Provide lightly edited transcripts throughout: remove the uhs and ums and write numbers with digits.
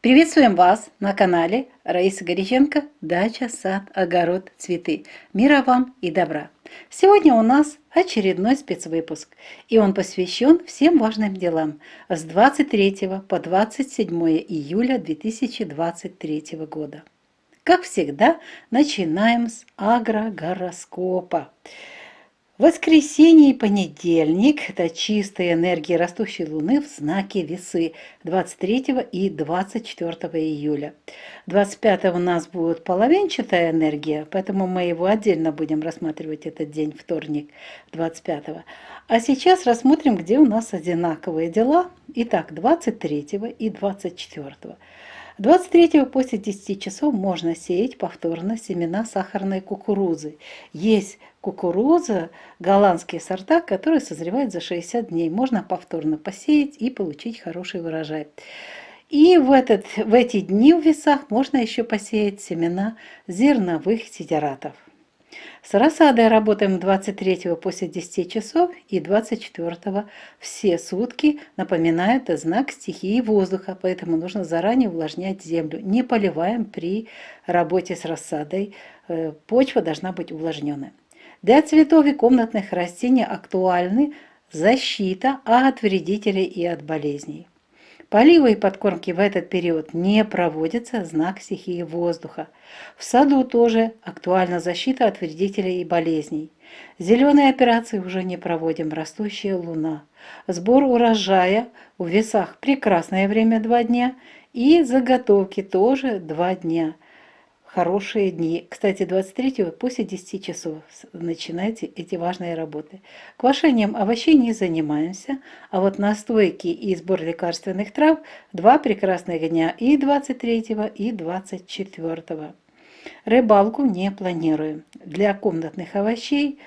Приветствуем вас на канале Раисы Горяченко «Дача, сад, огород, цветы». Мира вам и добра! Сегодня у нас очередной спецвыпуск, и он посвящен всем важным делам с 23 по 27 июля 2023 года. Как всегда, начинаем с агрогороскопа. Воскресенье и понедельник – это чистые энергии растущей Луны в знаке Весы 23 и 24 июля. 25 у нас будет половинчатая энергия, поэтому мы его отдельно будем рассматривать этот день, вторник, 25. А сейчас рассмотрим, где у нас одинаковые дела. Итак, 23 и 24. 23 после 10 часов можно сеять повторно семена сахарной кукурузы. Есть кукуруза, голландские сорта, которые созревают за 60 дней. Можно повторно посеять и получить хороший урожай. И в эти дни в весах можно еще посеять семена зерновых сидератов. С рассадой работаем 23 после 10 часов и 24 все сутки. Напоминаю, это знак стихии воздуха, поэтому нужно заранее увлажнять землю. Не поливаем при работе с рассадой, почва должна быть увлажненной. Для цветов и комнатных растений актуальны защита от вредителей и от болезней. Поливы и подкормки в этот период не проводятся, знак стихии воздуха. В саду тоже актуальна защита от вредителей и болезней. Зеленые операции уже не проводим, растущая луна. Сбор урожая в весах прекрасное время 2 дня и заготовки тоже 2 дня. Хорошие дни. Кстати, 23 после 10 часов начинайте эти важные работы. Квашением овощей не занимаемся, а вот настойки и сбор лекарственных трав 2 прекрасных дня и 23 и 24. Рыбалку не планируем. Для комнатных овощей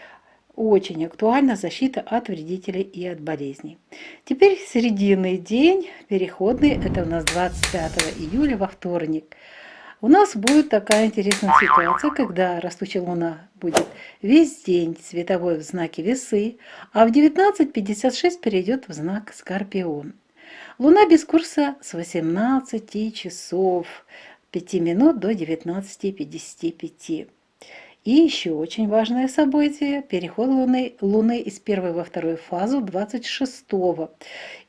очень актуальна защита от вредителей и от болезней. Теперь срединный день, переходный, это у нас 25 июля во вторник. У нас будет такая интересная ситуация, когда растущая луна будет весь день световой в знаке Весы, а в 19:56 перейдет в знак Скорпион. Луна без курса с 18 часов 5 минут до 19:55. И еще очень важное событие – переход Луны из первой во вторую фазу 26-го.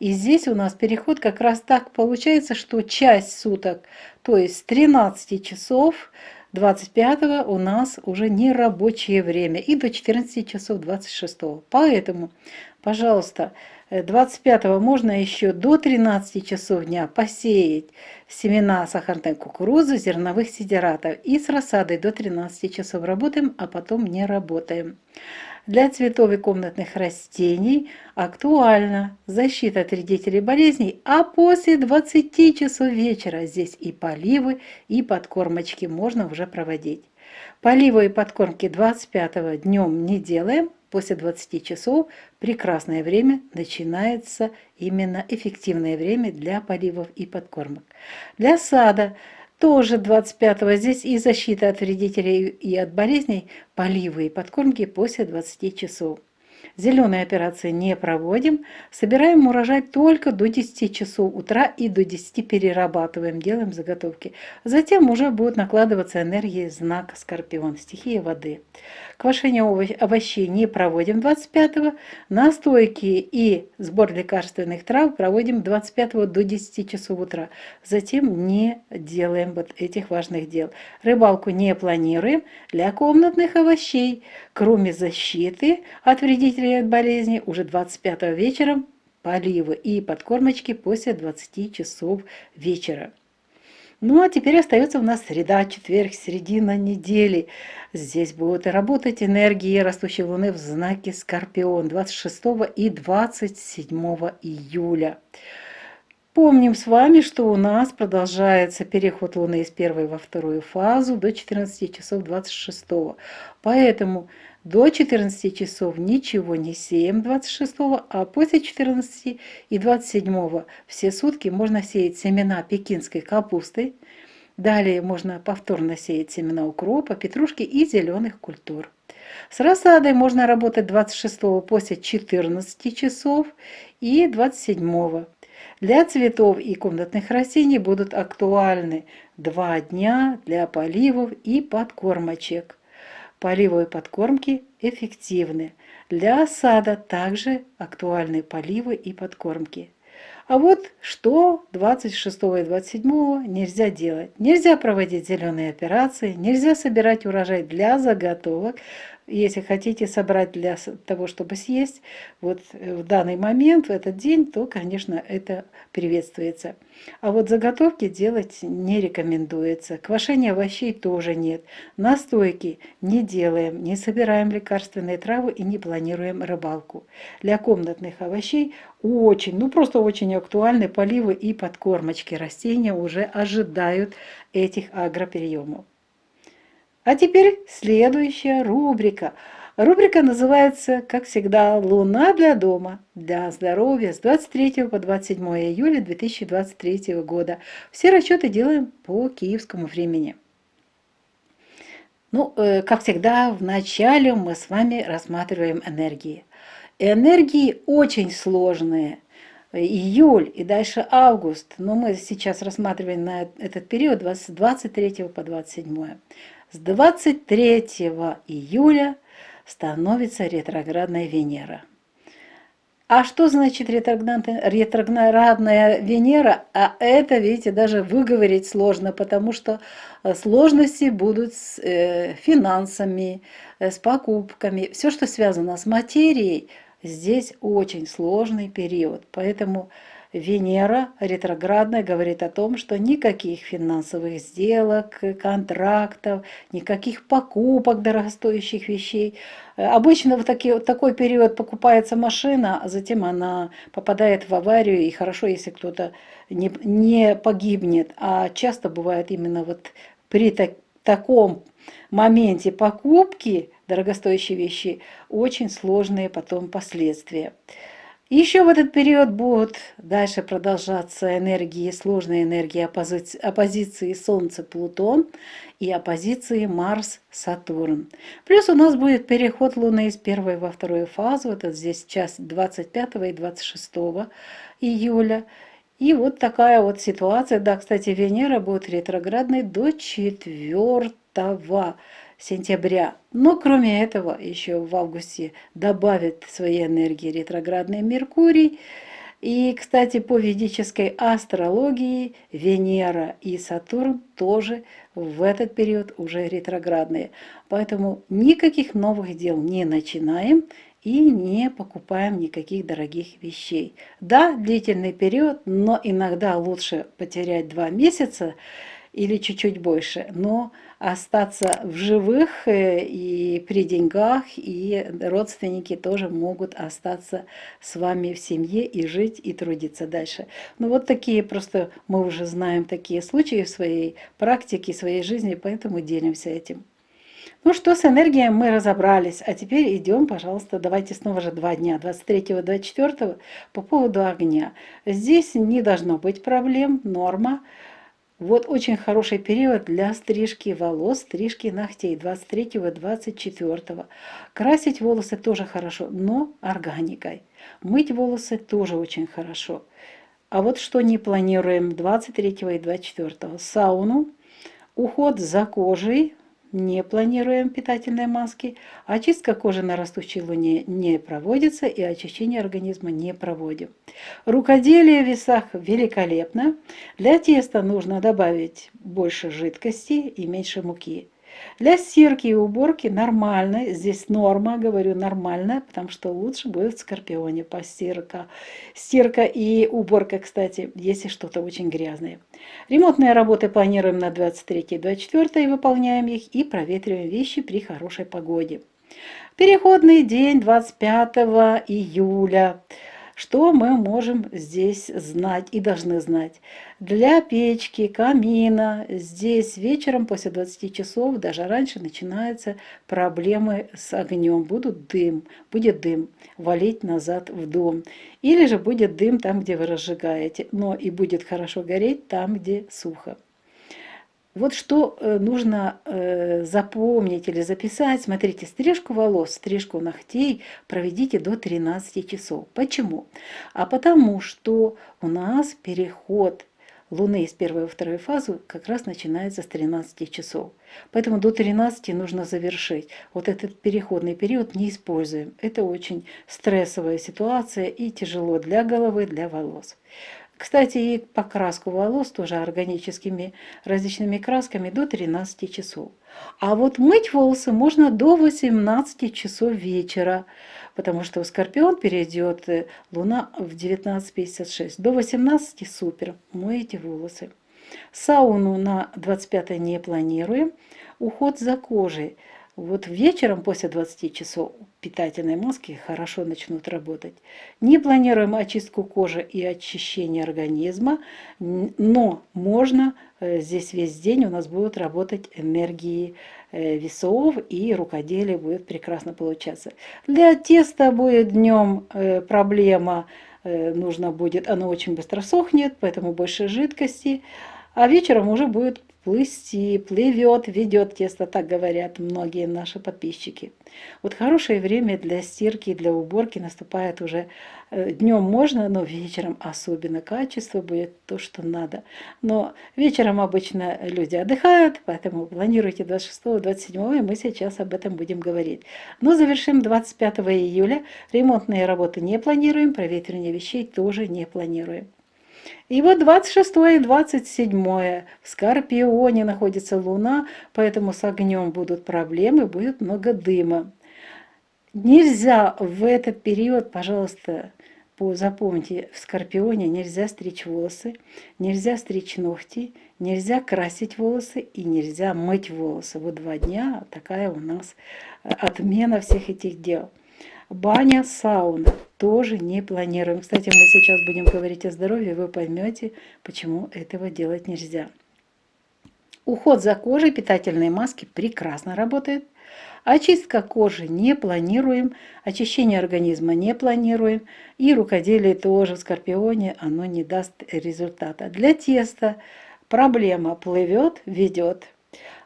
И здесь у нас переход как раз так получается, что часть суток, то есть с 13 часов 25-го у нас уже не рабочее время и до 14 часов 26-го. Поэтому, пожалуйста, 25-го можно еще до 13 часов дня посеять семена сахарной кукурузы, зерновых сидератов. И с рассадой до 13 часов работаем, а потом не работаем. Для цветов и комнатных растений актуальна защита от вредителей и болезней, а после 20 часов вечера здесь и поливы, и подкормочки можно уже проводить. Поливы и подкормки 25-го днем не делаем. После 20 часов прекрасное время, начинается именно эффективное время для поливов и подкормок. Для сада тоже 25-го здесь и защита от вредителей и от болезней, поливы и подкормки после 20 часов. Зеленые операции не проводим, собираем урожай только до 10 часов утра и до 10 перерабатываем, делаем заготовки. Затем уже будет накладываться энергия знака Скорпион, стихия воды. Квашение овощей не проводим 25-го, настойки и сбор лекарственных трав проводим 25-го до 10 часов утра. Затем не делаем вот этих важных дел. Рыбалку не планируем для комнатных овощей, кроме защиты от вредителей и от болезней, уже 25 вечером поливы и подкормочки после 20 часов вечера. Ну а теперь остается у нас среда, четверг, середина недели. Здесь будут работать энергии растущей луны в знаке Скорпион 26 и 27 июля. Помним с вами, что у нас продолжается переход Луны из первой во вторую фазу до 14 часов 26. Поэтому до 14 часов ничего не сеем 26, а после 14 и 27 все сутки можно сеять семена пекинской капусты. Далее можно повторно сеять семена укропа, петрушки и зеленых культур. С рассадой можно работать 26 после 14 часов и 27. Для цветов и комнатных растений будут актуальны 2 дня для поливов и подкормочек. Поливы и подкормки эффективны. Для сада также актуальны поливы и подкормки. А вот что 26 и 27 нельзя делать. Нельзя проводить зеленые операции, нельзя собирать урожай для заготовок. Если хотите собрать для того, чтобы съесть, вот в данный момент, в этот день, то, конечно, это приветствуется. А вот заготовки делать не рекомендуется. Квашения овощей тоже нет. Настойки не делаем, не собираем лекарственные травы и не планируем рыбалку. Для комнатных овощей очень, ну просто очень актуальны поливы и подкормочки. Растения уже ожидают этих агроприемов. А теперь следующая рубрика. Рубрика называется, как всегда, «Луна для дома, для здоровья» с 23 по 27 июля 2023 года. Все расчеты делаем по киевскому времени. Ну, как всегда, в начале мы с вами рассматриваем энергии. Энергии очень сложные. Июль и дальше август, но мы сейчас рассматриваем на этот период с 23 по 27. С 23 июля становится ретроградная Венера. А что значит ретроградная Венера? А это, видите, даже выговорить сложно, потому что сложности будут с финансами, с покупками. Все, что связано с материей, здесь очень сложный период. Поэтому Венера ретроградная говорит о том, что никаких финансовых сделок, контрактов, никаких покупок дорогостоящих вещей. Обычно в такой период покупается машина, а затем она попадает в аварию, и хорошо, если кто-то не погибнет. А часто бывает именно вот при таком моменте покупки дорогостоящей вещи очень сложные потом последствия. Еще в этот период будут дальше продолжаться энергии, сложные энергии оппозиции Солнце-Плутон и оппозиции Марс-Сатурн. Плюс у нас будет переход Луны из первой во вторую фазу, это здесь часть 25 и 26 июля. И вот такая вот ситуация. Да, кстати, Венера будет ретроградной до 4 сентября. Но кроме этого еще в августе добавит свои энергии ретроградный Меркурий. И, кстати, по ведической астрологии Венера и Сатурн тоже в этот период уже ретроградные. Поэтому никаких новых дел не начинаем и не покупаем никаких дорогих вещей. Да, длительный период, но иногда лучше потерять 2 месяца или чуть-чуть больше, но остаться в живых и при деньгах, и родственники тоже могут остаться с вами в семье и жить, и трудиться дальше. Ну вот такие просто, мы уже знаем такие случаи в своей практике, в своей жизни, поэтому делимся этим. Ну что, с энергией мы разобрались, а теперь идем, пожалуйста, давайте снова же 2 дня, 23-24 по поводу огня. Здесь не должно быть проблем, норма. Вот очень хороший период для стрижки волос, стрижки ногтей 23-24. Красить волосы тоже хорошо, но органикой. Мыть волосы тоже очень хорошо. А вот что не планируем 23 и 24. Сауну, уход за кожей. Не планируем питательные маски, очистка кожи на растущей луне не проводится и очищение организма не проводим. Рукоделие в весах великолепно. Для теста нужно добавить больше жидкости и меньше муки. Для стирки и уборки нормально, здесь норма, говорю нормально, потому что лучше будет в Скорпионе постирка. Стирка и уборка, кстати, если что-то очень грязное. Ремонтные работы планируем на 23-24 и выполняем их, и проветриваем вещи при хорошей погоде. Переходный день 25 июля. Что мы можем здесь знать и должны знать? Для печки, камина, здесь вечером после 20 часов, даже раньше, начинаются проблемы с огнем. Будет дым валить назад в дом. Или же будет дым там, где вы разжигаете, но и будет хорошо гореть там, где сухо. Вот что нужно запомнить или записать. Смотрите, стрижку волос, стрижку ногтей проведите до 13 часов. Почему? А потому что у нас переход Луны из первой во вторую фазу как раз начинается с 13 часов. Поэтому до 13 нужно завершить. Вот этот переходный период не используем. Это очень стрессовая ситуация и тяжело для головы, для волос. Кстати, и покраску волос тоже органическими различными красками до 13 часов. А вот мыть волосы можно до 18 часов вечера, потому что в Скорпион перейдет Луна в 19:56. До 18 супер, моете волосы. Сауну на 25 не планируем. Уход за кожей. Вот вечером после 20 часов питательные маски хорошо начнут работать. Не планируем очистку кожи и очищение организма, но можно здесь весь день у нас будут работать энергии весов, и рукоделие будет прекрасно получаться. Для теста будет днем проблема, нужно будет, оно очень быстро сохнет, поэтому больше жидкости, а вечером уже будет плысти, плывет, ведет тесто, так говорят многие наши подписчики. Вот хорошее время для стирки, для уборки наступает уже днем можно, но вечером особенно качество будет то, что надо. Но вечером обычно люди отдыхают, поэтому планируйте 26-27, и мы сейчас об этом будем говорить. Но завершим 25 июля. Ремонтные работы не планируем, проветривание вещей тоже не планируем. И вот 26 и 27 в Скорпионе находится Луна, поэтому с огнем будут проблемы, будет много дыма. Нельзя в этот период, пожалуйста, запомните, в Скорпионе нельзя стричь волосы, нельзя стричь ногти, нельзя красить волосы и нельзя мыть волосы. Вот 2 дня такая у нас отмена всех этих дел. Баня, сауна тоже не планируем. Кстати, мы сейчас будем говорить о здоровье, вы поймете, почему этого делать нельзя. Уход за кожей, питательные маски прекрасно работают. Очистка кожи не планируем, очищение организма не планируем. И рукоделие тоже в Скорпионе, оно не даст результата. Для теста проблема плывет, ведет.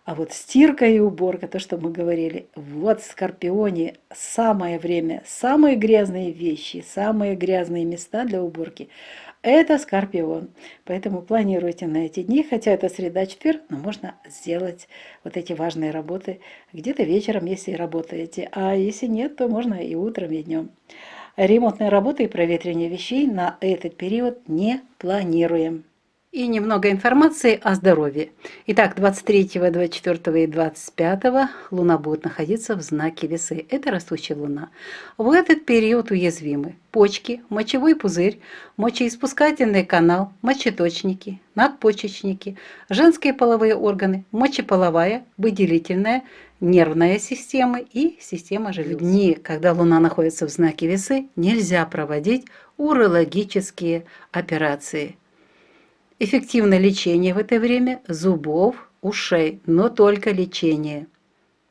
А вот стирка и уборка, то, что мы говорили, вот в Скорпионе самое время, самые грязные вещи, самые грязные места для уборки – это Скорпион. Поэтому планируйте на эти дни, хотя это среда-четверг, но можно сделать вот эти важные работы где-то вечером, если работаете. А если нет, то можно и утром, и днем. Ремонтные работы и проветривание вещей на этот период не планируем. И немного информации о здоровье. Итак, 23, 24 и 25 Луна будет находиться в знаке Весы. Это растущая Луна. В этот период уязвимы почки, мочевой пузырь, мочеиспускательный канал, мочеточники, надпочечники, женские половые органы, мочеполовая, выделительная, нервная система и система желез. В дни, когда Луна находится в знаке Весы, нельзя проводить урологические операции. Эффективное лечение в это время зубов, ушей, но только лечение.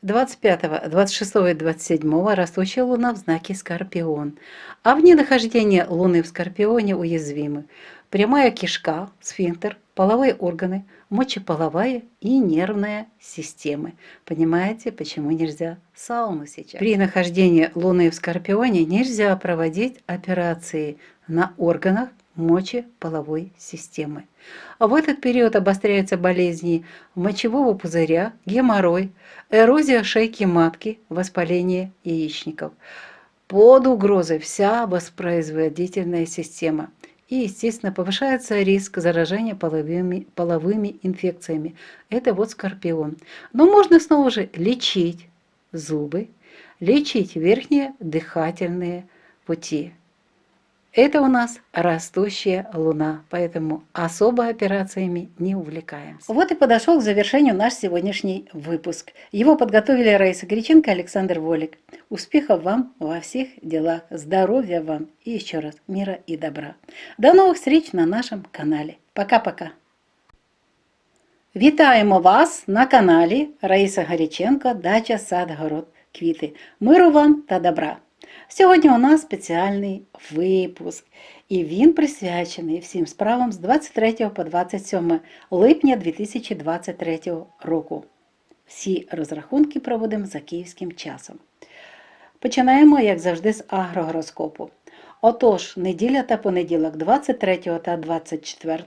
25, 26 и 27 растущая Луна в знаке Скорпион. А вне нахождения Луны в Скорпионе уязвимы прямая кишка, сфинктер, половые органы, мочеполовая и нервная системы. Понимаете, почему нельзя сауну сейчас? При нахождении Луны в Скорпионе нельзя проводить операции на органах мочеполовой системы. А в этот период обостряются болезни мочевого пузыря, геморрой, эрозия шейки матки, воспаление яичников. Под угрозой вся воспроизводительная система. И, естественно, повышается риск заражения половыми инфекциями. Это вот Скорпион. Но можно снова же лечить зубы, лечить верхние дыхательные пути. Это у нас растущая Луна, поэтому особо операциями не увлекаемся. Вот и подошел к завершению наш сегодняшний выпуск. Его подготовили Раиса Греченко и Александр Волик. Успехов вам во всех делах, здоровья вам и еще раз мира и добра. До новых встреч на нашем канале. Пока-пока. Вітаємо вас на каналі Раїса Греченко «Дача, сад, город, квіти». Миру вам та добра! Сьогодні у нас спеціальний випуск. І він присвячений всім справам з 23 по 27 липня 2023 року. Всі розрахунки проводимо за київським часом. Починаємо, як завжди, з агрогороскопу. Отож, неділя та понеділок, 23 та 24,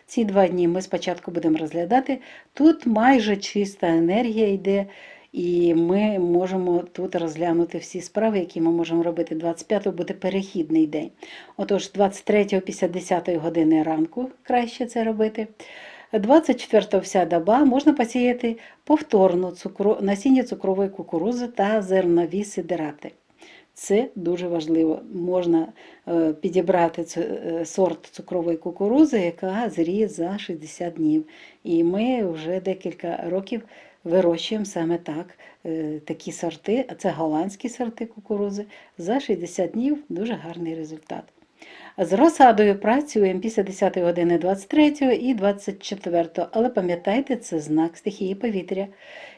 ці 2 дні ми спочатку будемо розглядати. Тут майже чиста енергія йде, і ми можемо тут розглянути всі справи, які ми можемо робити. 25-го буде перехідний день. Отож, 23-го після 10-ї години ранку краще це робити. 24-го вся доба можна посіяти повторно насіння цукрової кукурудзи та зернові сидирати. Це дуже важливо. Можна підібрати сорт цукрової кукурудзи, яка зріє за 60 днів. І ми вже декілька років вирощуємо саме так такі сорти, а це голландські сорти кукурудзи. За 60 днів дуже гарний результат. З розсадою працюємо після 10 години 23 і 24, але пам'ятайте, це знак стихії повітря.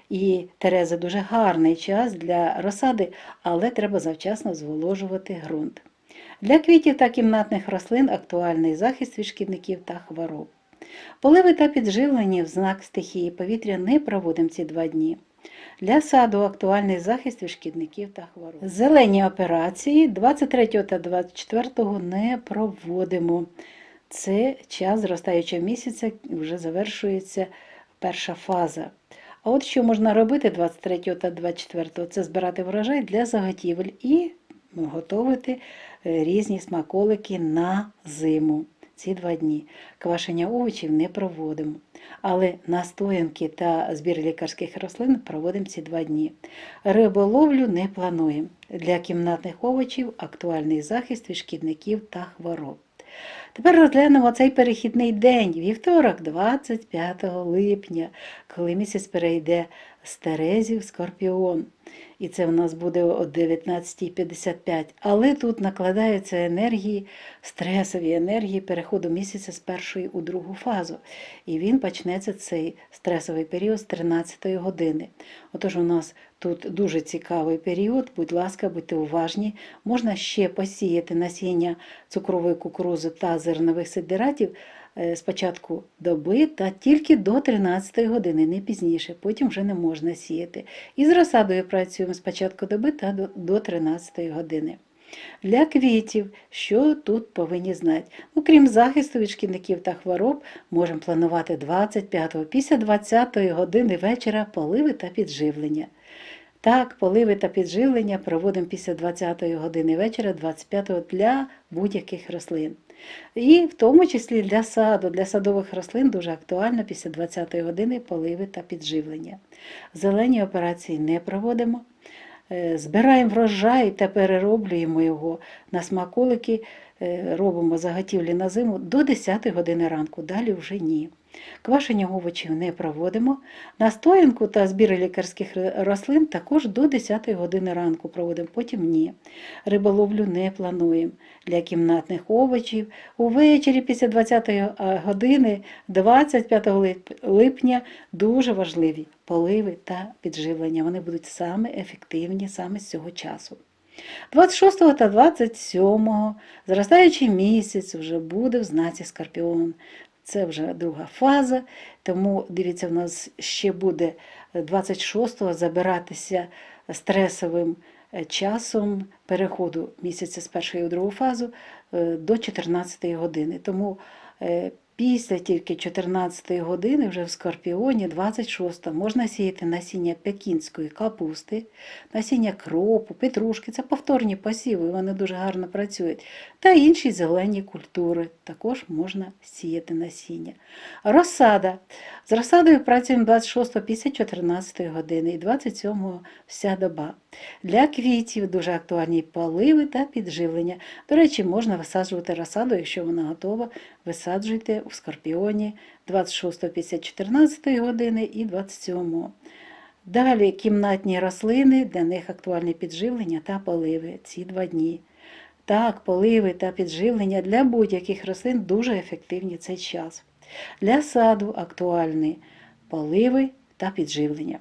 І Терези дуже гарний час для розсади, але треба завчасно зволожувати ґрунт. Для квітів та кімнатних рослин актуальний захист від шкідників та хвороб. Поливи та підживлення в знак стихії повітря не проводимо ці 2 дні. Для саду актуальний захист від шкідників та хвороб. Зелені операції 23 та 24 не проводимо. Це час зростаючого місяця, вже завершується перша фаза. А от що можна робити 23 та 24? Це збирати врожай для заготівель і готувати різні смаколики на зиму. Ці 2 дні. Квашення овочів не проводимо. Але настоянки та збір лікарських рослин проводимо ці 2 дні. Риболовлю не плануємо. Для кімнатних овочів актуальний захист від шкідників та хвороб. Тепер розглянемо цей перехідний день, вівторок, 25 липня, коли місяць перейде з Терезів в Скорпіон. І це в нас буде о 19:55. Але тут накладаються енергії, стресові енергії переходу місяця з першої у другу фазу. І він почнеться, цей стресовий період, з 13 години. Отож у нас тут дуже цікавий період, будь ласка, будьте уважні. Можна ще посіяти насіння цукрової кукурудзи та зернових сидиратів з початку доби та тільки до 13 години, не пізніше, потім вже не можна сіяти. І з розсадою працюємо з початку доби та до 13 години. Для квітів, що тут повинні знати? Крім захисту від шкідників та хвороб, можемо планувати 25-го, після 20-ї години вечора поливи та підживлення. Так, поливи та підживлення проводимо після 20-ї години вечора, 25-го для будь-яких рослин. І в тому числі для саду, для садових рослин дуже актуально після 20-ї години поливи та підживлення. Зелені операції не проводимо. Збираємо врожай та перероблюємо його на смаколики, робимо заготівлі на зиму до 10 години ранку, далі вже ні. Квашення овочів не проводимо. Настоянку та збір лікарських рослин також до 10 години ранку проводимо, потім ні. Риболовлю не плануємо. Для кімнатних овочів увечері після 20 години 25 липня дуже важливі поливи та підживлення. Вони будуть саме ефективні саме з цього часу. 26 та 27 зростаючий місяць вже буде в знаці Скорпіон. Це вже друга фаза, тому, дивіться, в нас ще буде 26-го забиратися стресовим часом переходу місяця з першої у другу фазу до 14 години. Тому після тільки 14 години, вже в Скорпіоні, 26-го, можна сіяти насіння пекінської капусти, насіння кропу, петрушки. Це повторні посіви, вони дуже гарно працюють. Та інші зелені культури також можна сіяти насіння. Розсада. З розсадою працюємо 26-го після 14 години і 27-го вся доба. Для квітів дуже актуальні поливи та підживлення. До речі, можна висаджувати розсаду, якщо вона готова, висаджуйте у Скорпіоні 26-го після 14 години і 27-го. Далі кімнатні рослини, для них актуальні підживлення та поливи ці 2 дні. Так, поливи та підживлення для будь-яких рослин дуже ефективні цей час. Для саду актуальні поливи та підживлення.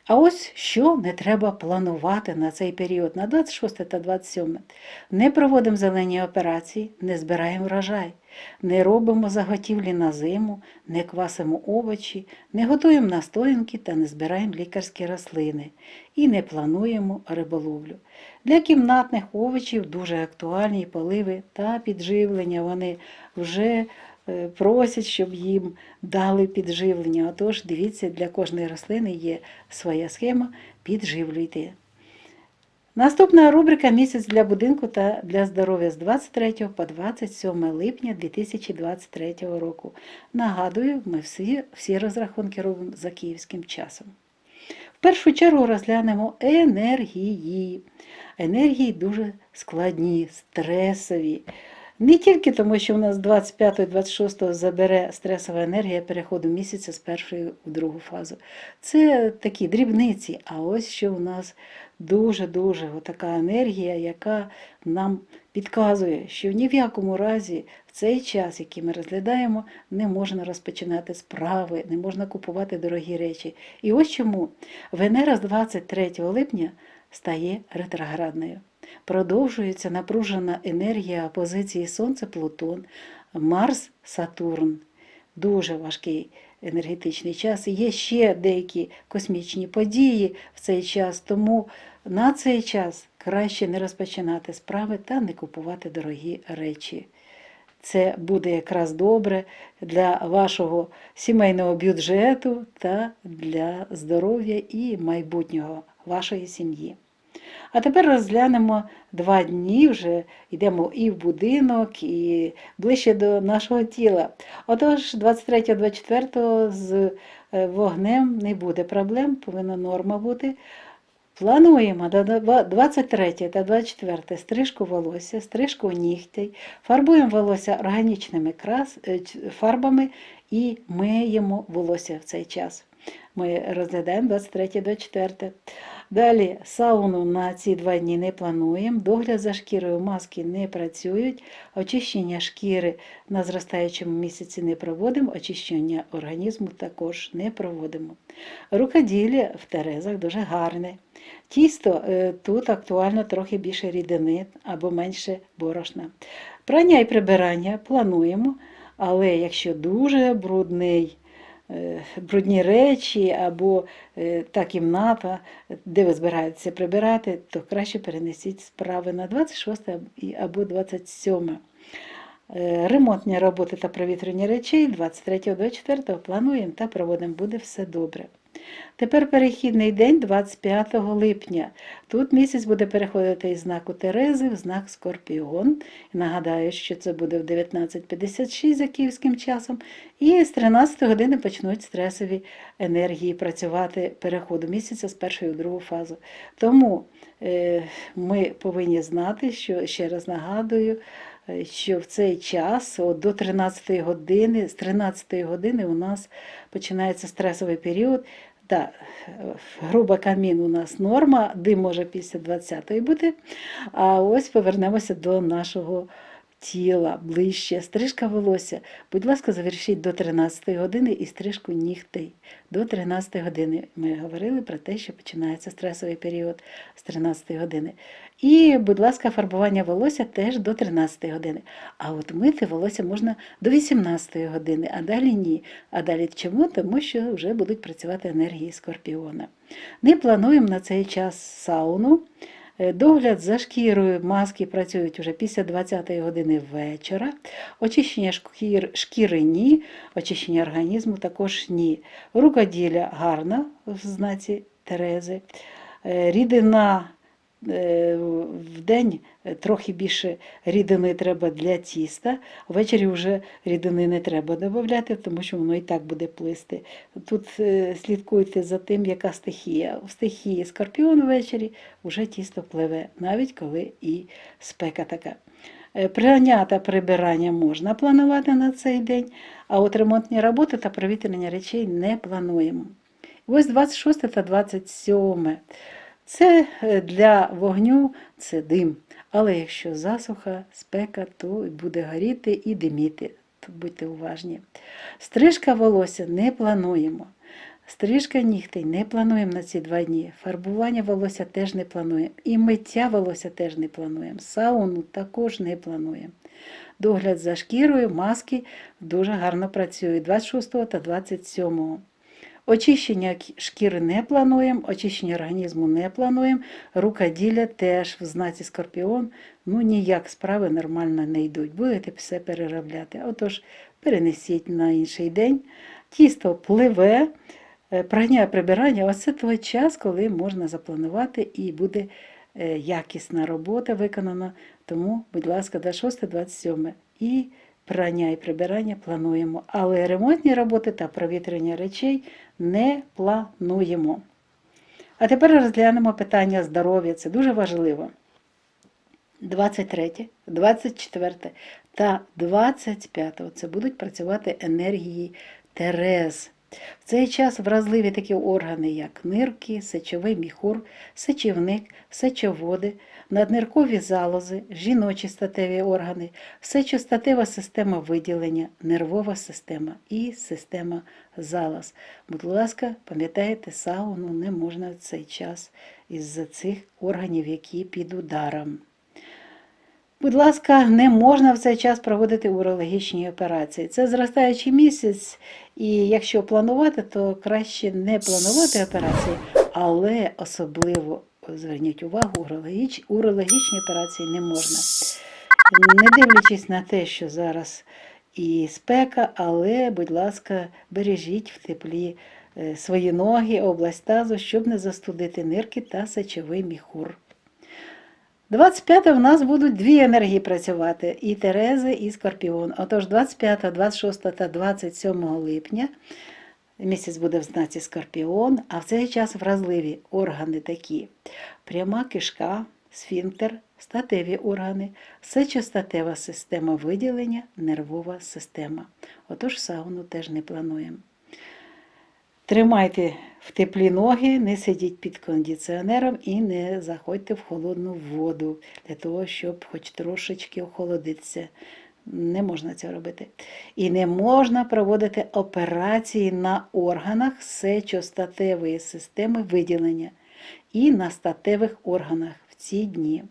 А ось що не треба планувати на цей період, на 26 та 27. Не проводимо зелені операції, не збираємо врожай, не робимо заготівлі на зиму, не квасимо овочі, не готуємо настоянки та не збираємо лікарські рослини і не плануємо риболовлю. Для кімнатних овочів дуже актуальні поливи та підживлення. Вони вже просять, щоб їм дали підживлення. Отож, дивіться, для кожної рослини є своя схема, підживлюйте. Наступна рубрика «Місяць для будинку та для здоров'я» з 23 по 27 липня 2023 року. Нагадую, ми всі розрахунки робимо за київським часом. В першу чергу розглянемо енергії. Енергії дуже складні, стресові. Не тільки тому, що у нас 25-26 забере стресова енергія переходу місяця з першої в другу фазу. Це такі дрібниці, а ось що у нас дуже-дуже така енергія, яка нам підказує, що ні в якому разі в цей час, який ми розглядаємо, не можна розпочинати справи, не можна купувати дорогі речі. І ось чому Венера з 23 липня стає ретроградною. Продовжується напружена енергія опозиції Сонце-Плутон, Марс-Сатурн. Дуже важкий енергетичний час. Є ще деякі космічні події в цей час, тому на цей час краще не розпочинати справи та не купувати дорогі речі. Це буде якраз добре для вашого сімейного бюджету та для здоров'я і майбутнього вашої сім'ї. А тепер розглянемо 2 дні, вже йдемо і в будинок, і ближче до нашого тіла. Отож, 23-24 з вогнем не буде проблем, повинна норма бути. Плануємо до 23 та 24 стрижку волосся, стрижку нігтей, фарбуємо волосся органічними фарбами і миємо волосся в цей час. Ми розглядаємо 23-24. Далі сауну на ці 2 дні не плануємо, догляд за шкірою, маски не працюють, очищення шкіри на зростаючому місяці не проводимо, очищення організму також не проводимо. Рукоділля в Терезах дуже гарне. Тісто тут актуально трохи більше рідини або менше борошна. Прання і прибирання плануємо, але якщо дуже брудні речі або та кімната, де ви збираєтеся прибирати, то краще перенесіть справи на 26 або 27. Ремонтні роботи та провітрення речей 23-24 плануємо та проводимо, буде все добре. Тепер перехідний день 25 липня. Тут місяць буде переходити із знаку Терези в знак Скорпіон. Нагадаю, що це буде в 19:56 за київським часом. І з 13 години почнуть стресові енергії працювати переходу місяця з першої в другу фазу. Тому ми повинні знати, що, ще раз нагадую, що в цей час до 13 години, з 13 години у нас починається стресовий період. Так, груба камін у нас норма, дим може після 20-ї бути. А ось повернемося до нашого тіла ближче. Стрижка волосся. Будь ласка, завершіть до 13 години і стрижку нігтей. До 13 години. Ми говорили про те, що починається стресовий період з 13 години. І, будь ласка, фарбування волосся теж до 13 години. А от мити волосся можна до 18 години, а далі ні. А далі чому? Тому що вже будуть працювати енергії Скорпіона. Не плануємо на цей час сауну. Догляд за шкірою, маски працюють вже після 20-ї години вечора. Очищення шкіри ні, очищення організму також ні. Рукоділля гарна в знаці Терези. Рідина в день трохи більше рідини треба для тіста, ввечері вже рідини не треба додати, тому що воно і так буде плисти. Тут слідкуйте за тим, яка стихія. В стихії Скорпіон ввечері вже тісто пливе, навіть коли і спека така. Прання та прибирання можна планувати на цей день, а от ремонтні роботи та провітрення речей не плануємо. Ось 26 та 27. Це для вогню, це дим. Але якщо засуха, спека, то буде горіти і диміти. Будьте уважні. Стрижка волосся не плануємо. Стрижка нігтей не плануємо на ці 2 дні. Фарбування волосся теж не плануємо. І миття волосся теж не плануємо. Сауну також не плануємо. Догляд за шкірою, маски дуже гарно працюють 26 та 27. Очищення шкіри не плануємо, очищення організму не плануємо, рукоділля теж в знаці Скорпіон, ніяк справи нормально не йдуть, будете все переробляти. Отож, перенесіть на інший день, тісто пливе, прання прибирання, ось це той час, коли можна запланувати і буде якісна робота виконана, тому, будь ласка, 26-27 і прання і прибирання плануємо, але ремонтні роботи та провітрення речей не плануємо. А тепер розглянемо питання здоров'я, це дуже важливо. 23, 24 та 25 це будуть працювати енергії Терез. В цей час вразливі такі органи, як нирки, сечовий міхур, сечівник, сечоводи, надниркові залози, жіночі статеві органи, сечостатева система виділення, нервова система і система залоз. Будь ласка, пам'ятайте, сауну не можна в цей час із-за цих органів, які під ударом. Будь ласка, не можна в цей час проводити урологічні операції. Це зростаючий місяць, і якщо планувати, то краще не планувати операції, але особливо, зверніть увагу, урологічні операції не можна. Не дивлячись на те, що зараз і спека, але, будь ласка, бережіть в теплі свої ноги, область тазу, щоб не застудити нирки та сечовий міхур. 25 у нас будуть 2 енергії працювати, і Терези, і Скорпіон. Отож, 25, 26 та 27 липня місяць буде в знаці Скорпіон, а в цей час вразливі органи такі: пряма кишка, сфінктер, статеві органи, сечостатева система виділення, нервова система. Отож, сауну теж не плануємо. Тримайте в теплі ноги, не сидіть під кондиціонером і не заходьте в холодну воду, для того, щоб хоч трошечки охолодитися. Не можна це робити. І не можна проводити операції на органах сечостатевої системи виділення і на статевих органах в ці дні.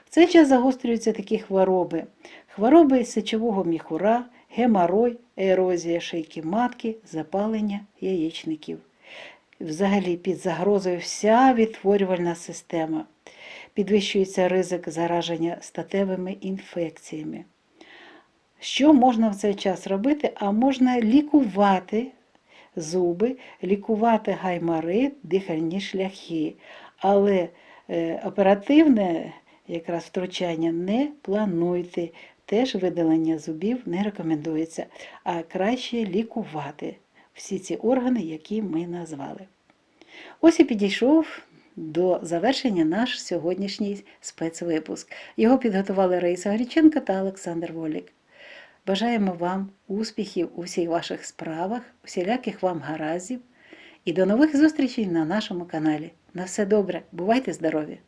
В цей час загострюються такі хвороби. Хвороби сечового міхура, геморой, ерозія шийки матки, запалення яєчників. Взагалі під загрозою вся відтворювальна система. Підвищується ризик зараження статевими інфекціями. Що можна в цей час робити? А можна лікувати зуби, лікувати гаймори, дихальні шляхи. Але оперативне якраз втручання не плануйте. Теж видалення зубів не рекомендується, а краще лікувати всі ці органи, які ми назвали. Ось і підійшов до завершення наш сьогоднішній спецвипуск. Його підготували Раїса Гріченко та Олександр Волік. Бажаємо вам успіхів у всіх ваших справах, усіляких вам гараздів і до нових зустрічей на нашому каналі. На все добре, бувайте здорові!